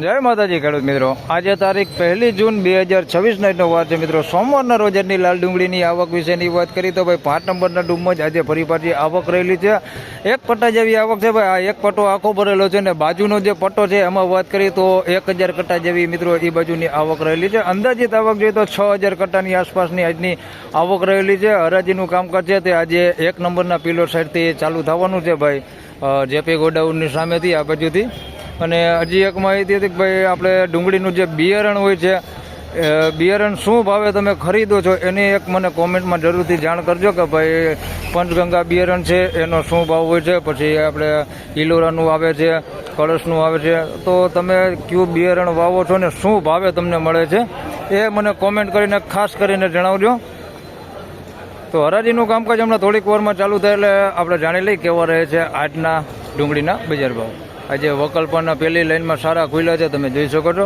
જય માતાજી ખેડૂત મિત્રો, આજે તારીખ 1 જૂન 2026 વાર છે મિત્રો. સોમવારના રોજની લાલ ડુંગળીની આવક વિશેની વાત કરી તો ભાઈ 5 નંબરના ડૂમમાં જ આજે ફરી પાછી આવક રહેલી છે. એક પટ્ટા જેવી આવક છે ભાઈ. આ એક પટ્ટો આખો ભરેલો છે ને બાજુનો જે પટ્ટો છે એમાં વાત કરી તો 1000 કટ્ટા જેવી મિત્રો એ બાજુની આવક રહેલી છે. અંદાજિત આવક જોઈએ તો 6000 કટ્ટાની આસપાસની આજની આવક રહેલી છે. હરાજીનું કામકાજ છે તે આજે 1 નંબરના પિલોર સાઈડથી ચાલુ થવાનું છે ભાઈ, જેપી ગોડાઉનની સામેથી આ બાજુથી. અને હજી એક માહિતી હતી કે ભાઈ આપણે ડુંગળીનું જે બિયારણ હોય છે, બિયારણ શું ભાવે તમે ખરીદો છો એની એક મને કોમેન્ટમાં જરૂરથી જાણ કરજો કે ભાઈ પંચગંગા બિયારણ છે એનો શું ભાવ હોય છે, પછી આપણે ઇલોરાનું આવે છે, કળશનું આવે છે, તો તમે કયું બિયારણ વાવો છો ને શું ભાવે તમને મળે છે એ મને કોમેન્ટ કરીને ખાસ કરીને જણાવજો. તો હરાજીનું કામકાજ હમણાં થોડીક વારમાં ચાલુ થાય એટલે આપણે જાણી લઈએ કેવા રહે છે આજના ડુંગળીના બજાર ભાવ. આજે વકલ્પાના પહેલી લાઈનમાં સારા ખુલ્યા છે, તમે જોઈ શકો છો.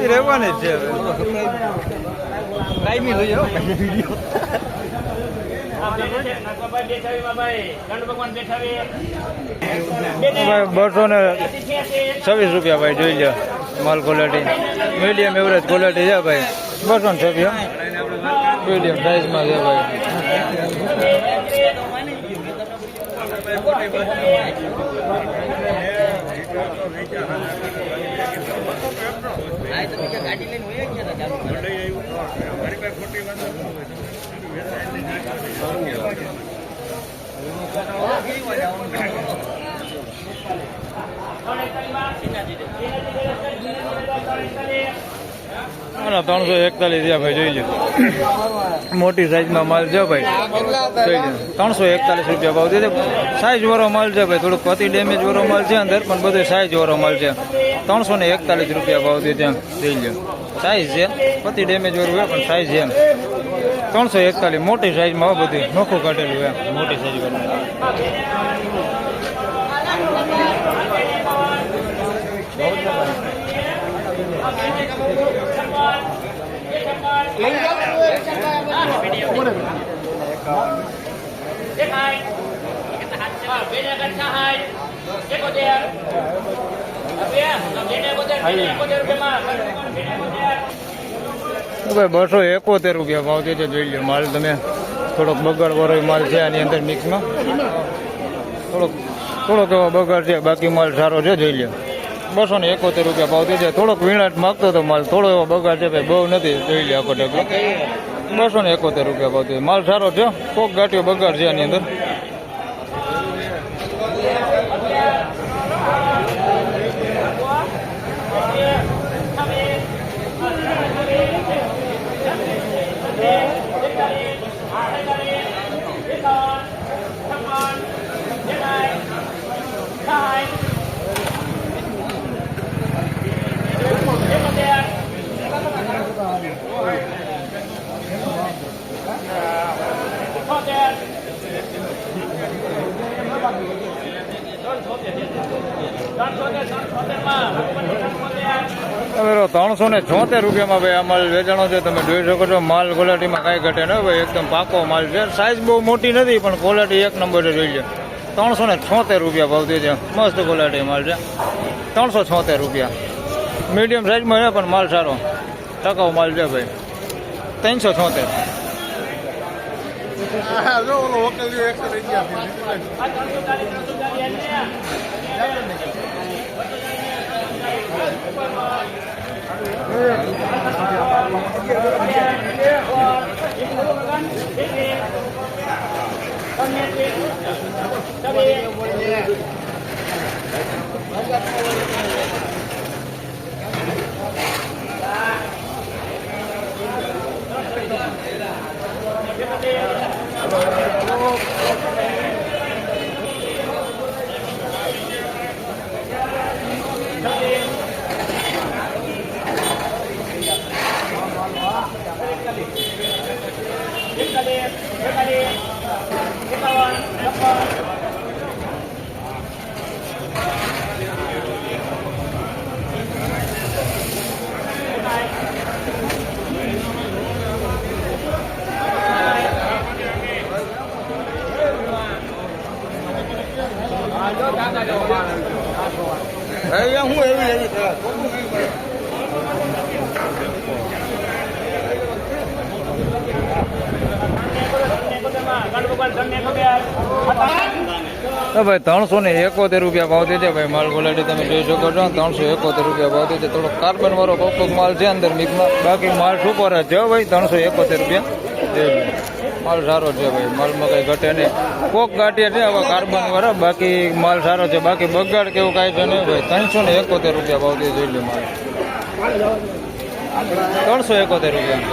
રહેવાની જ છે ₹226 ભાઈ. જોઈ લો માલ ક્વોલિટી મીડિયમ એવરેજ ક્વોલિટી છે ભાઈ. 226 મીડિયમ સાઇઝમાં છે ભાઈ. ના 341 છે ભાઈ. જોઈ લો મોટી સાઈઝમાં માલ છે ભાઈ. જોઈ લો ₹341 ભાવ છે. સાઈઝ વાળો માલ છે ભાઈ. થોડુંક પતિ ડેમેજ વાળો માલ છે અંદર, પણ બધો સાઈઝ વાળો માલ છે. ₹341 ભાવ છે. ત્યાં જોઈ લો સાઈઝ છે, પતિ ડેમેજ વાળું હોય પણ સાઈઝ છે. 341 મોટી સાઈઝમાં બધું નોખું કાઢેલું હોય મોટી સાઈઝ વાળું. ₹271 ભાવ છે. જોઈ લો માલ તમે. થોડોક બગાડ વાળો માલ છે આની અંદર મિક્સમાં. થોડોક એવો બગાડ છે, બાકી માલ સારો છે. જોઈ લો ₹271 ભાવ છે. થોડોક વીણાટ માગતો હતો માલ, થોડો એવો બગાડ છે ભાઈ, બહુ નથી. જોઈ લો આખો ટેકલો. ₹271 ભાવ છે. માલ સારો છે, કોક ગાંઠિયો બગાડ છે આની અંદર. ₹376 ભાઈ આ માલ વેચાણો છે. તમે જોઈ શકો છો માલ ક્વોલિટીમાં કાંઈ ઘટે ન ભાઈ. એકદમ પાકો માલ છે. સાઈઝ બહુ મોટી નથી પણ ક્વોલિટી 1 નંબર જોઈ લે. ₹376 ભાવ છે. મસ્ત ક્વોલિટી માલ છે. ₹376 મીડિયમ સાઈઝમાં છે પણ માલ સારો ટકાઉ માલ છે ભાઈ. 376. ભાઈ 371 રૂપિયા ભાવ છે ભાઈ. માલ ક્વોલિટી તમે જોઈ શકો છો. 371 રૂપિયા ભાવ છે. થોડો કાર્બન વાળો કોક માલ છે અંદર મિક્સમાં, બાકી માલ સુપર જ છે ભાઈ. 371 રૂપિયા માલ સારો છે ભાઈ. માલમાં કઈ ઘટે નહીં. કોક ગાંઠિયા છે હવે કાર્બન વાળા, બાકી માલ સારો છે. બાકી બગાડ કેવું કાંઈ છે નહીં ભાઈ. 371 રૂપિયા ભાવ છે. જોઈ લે માલ 371 રૂપિયા.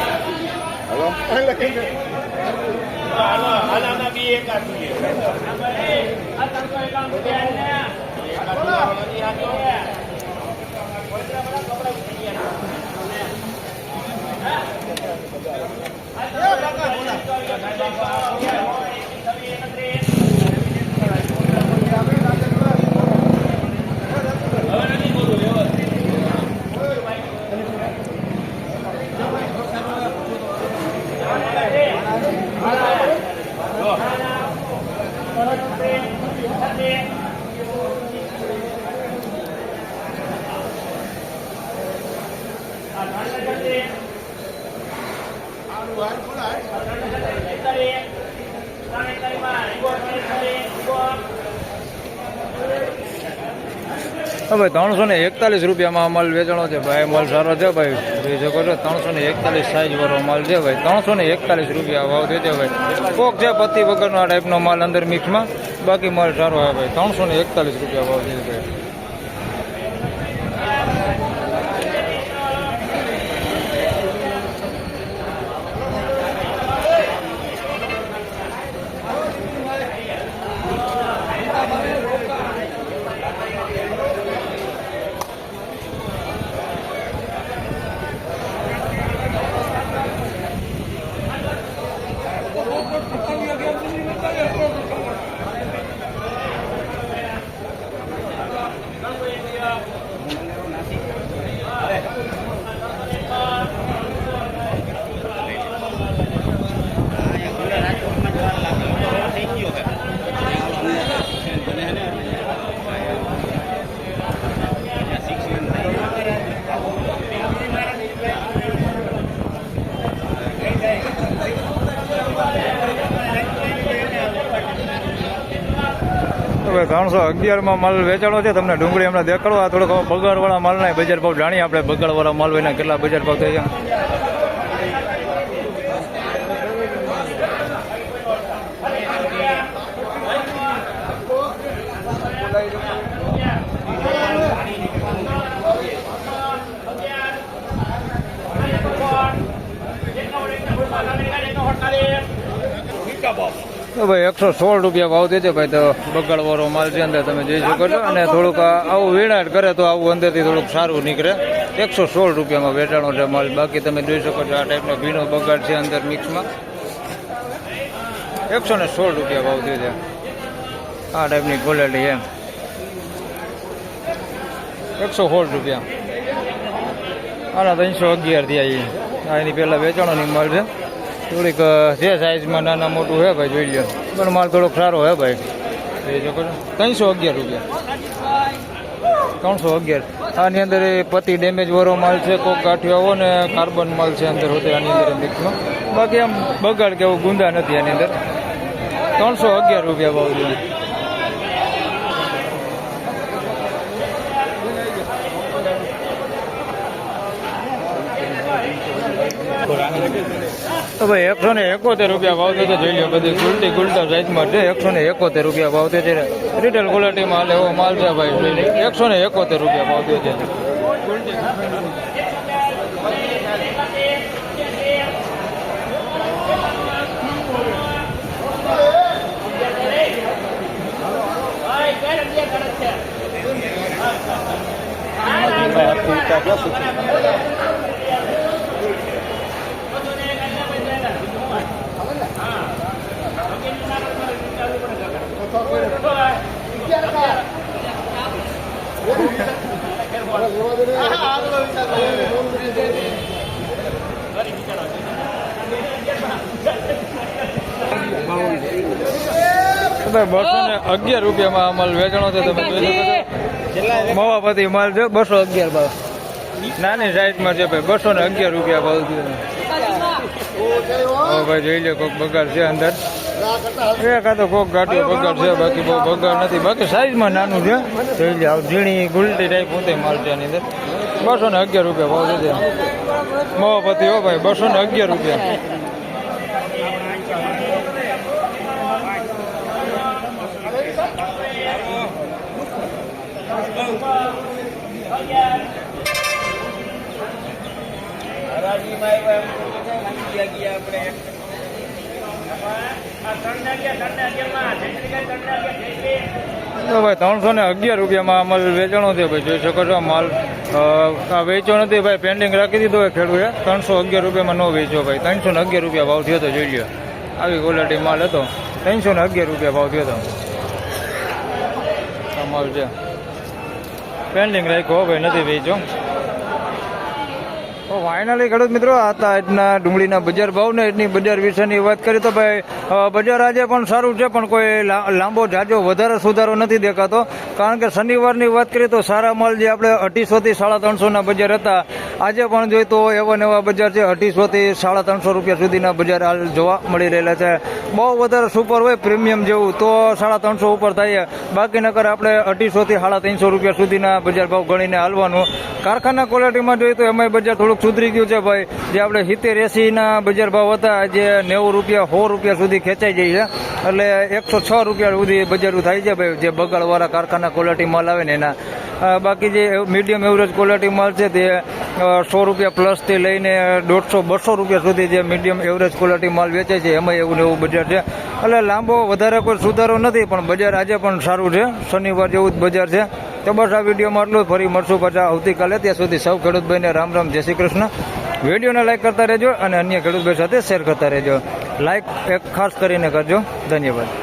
હવે 341 રૂપિયામાં માલ વેચાણો છે ભાઈ. માલ સારો છે ભાઈ. જોઈ શકો છો 341 સાઈઝ વાળો માલ છે ભાઈ. 341 રૂપિયા ભાવ છે ભાઈ. કોક છે પત્તી વગરનો આ ટાઈપનો માલ અંદર મિક્સમાં, બાકી માલ સારો આવે ભાઈ. 341 રૂપિયા ભાવ છે ભાઈ. હવે 311 માલ વેચાણો છે. તમને ડુંગળી હમણાં દેખાડવા થોડોક બગાડવાળા માલના બજાર ભાવ જાણીએ આપણે. બગાડવાળા માલ હોય કેટલા બજાર ભાવ થઈ ગયા. તો ભાઈ 116 રૂપિયા ભાવ છે ભાઈ. તો બગાડવાળો માલ છે અંદર તમે જોઈ શકો છો. અને થોડુંક આવું વેણાટ કરે તો આવું અંદરથી થોડુંક સારું નીકળે. 116 રૂપિયામાં વેચાણો છે માલ. બાકી તમે જોઈ શકો છો આ ટાઈપનો ભીનો બગાડ છે અંદર મિક્સમાં. 116 રૂપિયા ભાવ છે આ ટાઈપની ક્વોલિટી એમ. 116 રૂપિયા. આના 311 થયા. આ એની પહેલાં વેચાણોની માલ છે. થોડીક જે સાઈઝમાં નાના મોટું છે ભાઈ. જોઈ લો પણ માલ થોડોક સારો છે ભાઈ. એ જો 311 રૂપિયા. 311. આની અંદર પતિ ડેમેજ વાળો માલ છે. કોક ગાંઠિયો આવો ને કાર્બન માલ છે અંદર હોતે આની અંદર મિક્સમાં. બાકી આમ બગાડ કે એવું ગુંદા નથી આની અંદર. 311 રૂપિયા ભાવ છે. તો ભાઈ 171 રૂપિયા ભાવ છે. જોઈ લો બધી ગુલટી ગુલટા સાઈઝમાં છે. 171 રૂપિયા ભાવ છે. રિટેલ ક્વોલિટીમાં એવો માલ છે ભાઈ. 171 રૂપિયા ભાવ છે. ₹211 માલ વેચાણો છે. તમે જોઈ શકો છો મવાપતિ માલ છે 211 ભાવ. નાની સાઈઝમાં છે ભાઈ 211 રૂપિયા ભાવ થયો. ભાઈ જોઈ લે કોક બગાડ છે અંદર. એકાદો કોક ગાંઠિયો બગાડ છે, બાકી બહુ બગાડ નથી. બાકી સાઈઝમાં નાનું છે. જોઈ લે ઝીણી ગુલટી ટાઈપ પોતે માલ છે આની અંદર. 211 રૂપિયા ભાવ છે. મવાપતિ હો ભાઈ 211 રૂપિયા. તો ભાઈ 311 રૂપિયામાં માલ વેચાણો છે ભાઈ. જોઈ શકો છો માલ આ વેચો નથી ભાઈ, પેન્ડિંગ રાખી દીધો હોય ખેડૂએ. 311 રૂપિયામાં ન વેચો ભાઈ. 311 રૂપિયા ભાવ થયો હતો. જોઈ લ્યો આવી ક્વોલિટી માલ હતો. 311 રૂપિયા ભાવ થયો હતો. આ માલ છે પેન્ડિંગ રાખ્યો ભાઈ, નથી વેચો. તો ફાઇનલી ખેડૂત મિત્રો આ હતા આજના ડુંગળીના બજાર ભાવ ને એટલી બજાર વિશેની વાત કરી. તો ભાઈ બજાર આજે પણ સારું છે, પણ કોઈ લાંબો જાજો વધારે સુધારો નથી દેખાતો. કારણ કે શનિવારની વાત કરીએ તો સારા માલ જે આપણે 250 થી 350 બજાર હતા, આજે પણ જોઈએ તો એવા નવા બજાર છે 250 થી 350 રૂપિયા સુધીના બજાર હાલ જોવા મળી રહેલા છે. બહુ વધારે સુપર હોય પ્રીમિયમ જેવું તો 350 ઉપર થાય. બાકી નકર આપણે 250 થી 350 રૂપિયા સુધીના બજાર ભાવ ગણીને હાલવાનું. કારખાના ક્વોલિટીમાં જોઈએ તો એમાંય બજાર થોડુંક સુધરી ગયું છે ભાઈ. જે આપણે 70-80 બજાર ભાવ હતા, જે 90 રૂપિયા 100 રૂપિયા સુધી ખેંચાઈ જાય છે. એટલે 106 રૂપિયા સુધી બજારો થાય છે ભાઈ, જે બગાડવાળા કારખાના ક્વોલિટી માલ આવે ને એના. બાકી જે મીડિયમ એવરેજ ક્વોલિટી માલ છે તે 100 રૂપિયા પ્લસથી લઈને 150-200 રૂપિયા સુધી જે મીડિયમ એવરેજ ક્વોલિટી માલ વેચે છે, એમાં એવું ને એવું બજાર છે. એટલે લાંબો વધારે કોઈ સુધારો નથી, પણ બજાર આજે પણ સારું છે. શનિવાર જેવું જ બજાર છે. તો બસ આ વિડીયોમાં આટલું. ફરી મળશું પાછા આવતીકાલે. ત્યાં સુધી સૌ ખેડૂતભાઈને રામ રામ, જય શ્રી કૃષ્ણ. વિડીયોને લાઈક કરતા રહેજો અને અન્ય ખેડૂતભાઈ સાથે શેર કરતા રહેજો. લાઈક એક ખાસ કરીને કરજો. ધન્યવાદ.